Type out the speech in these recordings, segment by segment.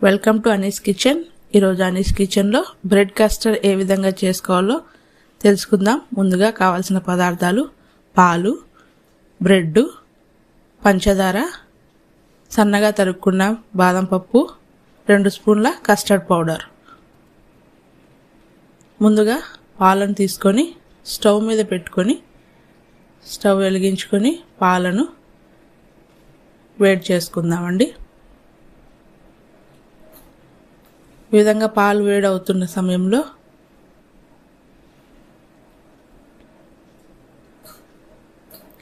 Welcome to Anees kitchen. ఈరోజు అనీస్ కిచెన్లో bread custard ఏ విధంగా చేసుకోవాలో తెలుసుకుందాం. ముందుగా కావాల్సిన పదార్థాలు: పాలు, బ్రెడ్, పంచదార, సన్నగా తరుక్కున్న బాదం పప్పు, 2 స్పూన్ల కస్టర్డ్ పౌడర్. ముందుగా పాలను తీసుకొని స్టవ్ మీద పెట్టుకొని స్టవ్ వెలిగించుకొని పాలను వేడి చేసుకుందామండి. ఈ విధంగా పాలు వేడి అవుతున్న సమయంలో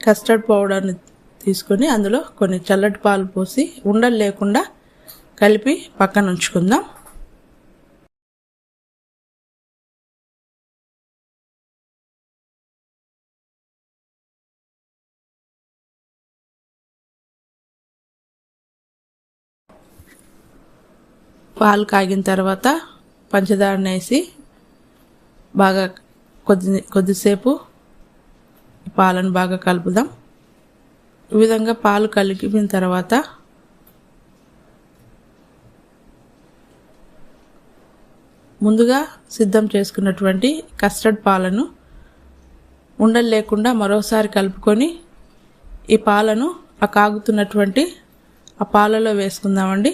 కస్టర్డ్ పౌడర్ని తీసుకొని అందులో కొన్ని చల్లటి పాలు పోసి ఉండలు లేకుండా కలిపి పక్కన ఉంచుకుందాం. పాలు కాగిన తర్వాత పంచదారను వేసి బాగా కొద్దిసేపు పాలను బాగా కలుపుదాం. ఈ విధంగా పాలు కలిపిన తర్వాత ముందుగా సిద్ధం చేసుకున్నటువంటి కస్టర్డ్ పాలను ఉండలు లేకుండా మరోసారి కలుపుకొని ఈ పాలను ఆ కాగుతున్నటువంటి ఆ పాలలో వేసుకుందామండి.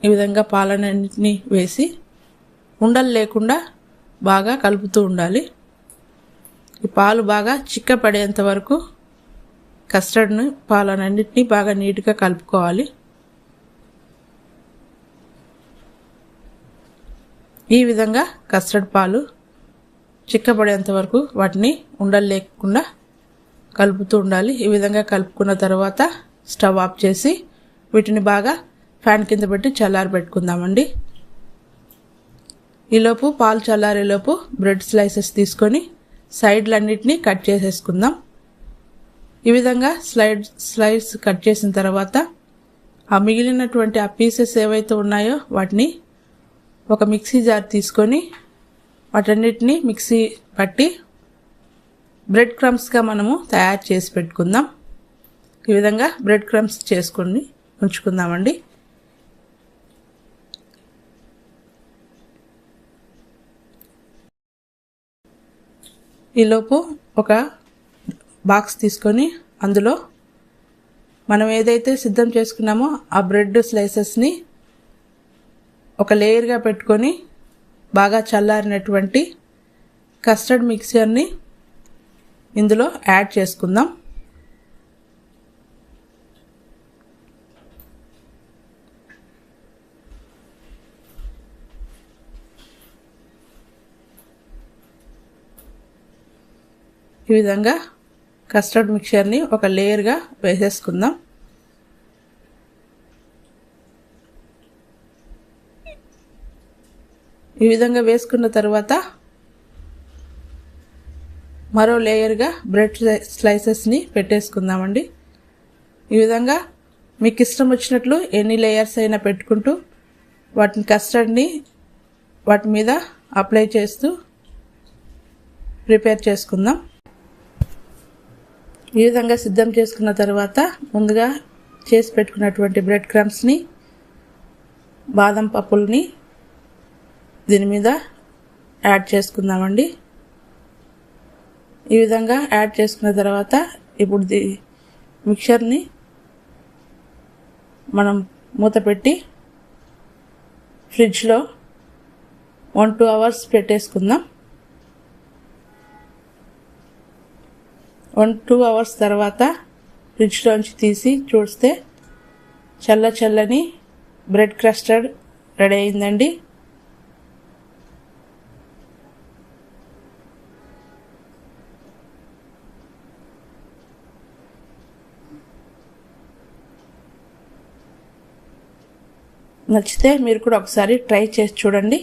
ఈ విధంగా పాలన్నింటినీ వేసి ఉండలు లేకుండా బాగా కలుపుతూ ఉండాలి. ఈ పాలు బాగా చిక్కపడేంత వరకు కస్టర్డ్ని పాలన్నింటినీ బాగా నీట్గా కలుపుకోవాలి. ఈ విధంగా కస్టర్డ్ పాలు చిక్కపడేంత వరకు వాటిని ఉండలు లేకుండా కలుపుతూ ఉండాలి. ఈ విధంగా కలుపుకున్న తర్వాత స్టవ్ ఆఫ్ చేసి వీటిని బాగా ఫ్యాన్ కింద పెట్టి చల్లారి పెట్టుకుందామండి. ఈలోపు పాలు చల్లారేలోపు బ్రెడ్ స్లైసెస్ తీసుకొని సైడ్లన్నిటినీ కట్ చేసేసుకుందాం. ఈ విధంగా స్లైడ్స్ కట్ చేసిన తర్వాత ఆ మిగిలినటువంటి ఆ పీసెస్ ఏవైతే ఉన్నాయో వాటిని ఒక మిక్సీ జార్ తీసుకొని వాటన్నిటిని మిక్సీ పట్టి బ్రెడ్ క్రమ్స్గా మనము తయారు చేసి పెట్టుకుందాం. ఈ విధంగా బ్రెడ్ క్రమ్స్ చేసుకొని ఉంచుకుందామండి. ఈలోపు ఒక బాక్స్ తీసుకొని అందులో మనం ఏదైతే సిద్ధం చేసుకున్నామో ఆ బ్రెడ్ స్లైసెస్ని ఒక లేయర్గా పెట్టుకొని బాగా చల్లారినటువంటి కస్టర్డ్ మిక్చర్ని ఇందులో యాడ్ చేసుకుందాం. ఈ విధంగా కస్టర్డ్ మిక్చర్ని ఒక లేయర్గా వేసేసుకుందాం. ఈ విధంగా వేసుకున్న తర్వాత మరో లేయర్గా బ్రెడ్ స్లైసెస్ని పెట్టేసుకుందామండి. ఈ విధంగా మీకు ఇష్టం వచ్చినట్లు ఎన్ని లేయర్స్ అయినా పెట్టుకుంటూ వాటిని కస్టర్డ్ని వాటి మీద అప్లై చేస్తూ ప్రిపేర్ చేసుకుందాం. ఈ విధంగా సిద్ధం చేసుకున్న తర్వాత ముందుగా చేసి పెట్టుకున్నటువంటి బ్రెడ్ క్రమ్స్ని బాదం పప్పుల్ని దీని మీద యాడ్ చేసుకుందామండి. ఈ విధంగా యాడ్ చేసుకున్న తర్వాత ఇప్పుడు మిక్చర్ని మనం మూత పెట్టి ఫ్రిడ్జ్లో 1-2 అవర్స్ పెట్టేసుకుందాం. 1-2 అవర్స్ తర్వాత ఫ్రిడ్జ్లోంచి తీసి చూస్తే చల్లని బ్రెడ్ కస్టర్డ్ రెడీ అయిందండి. నచ్చితే మీరు కూడా ఒకసారి ట్రై చేసి చూడండి.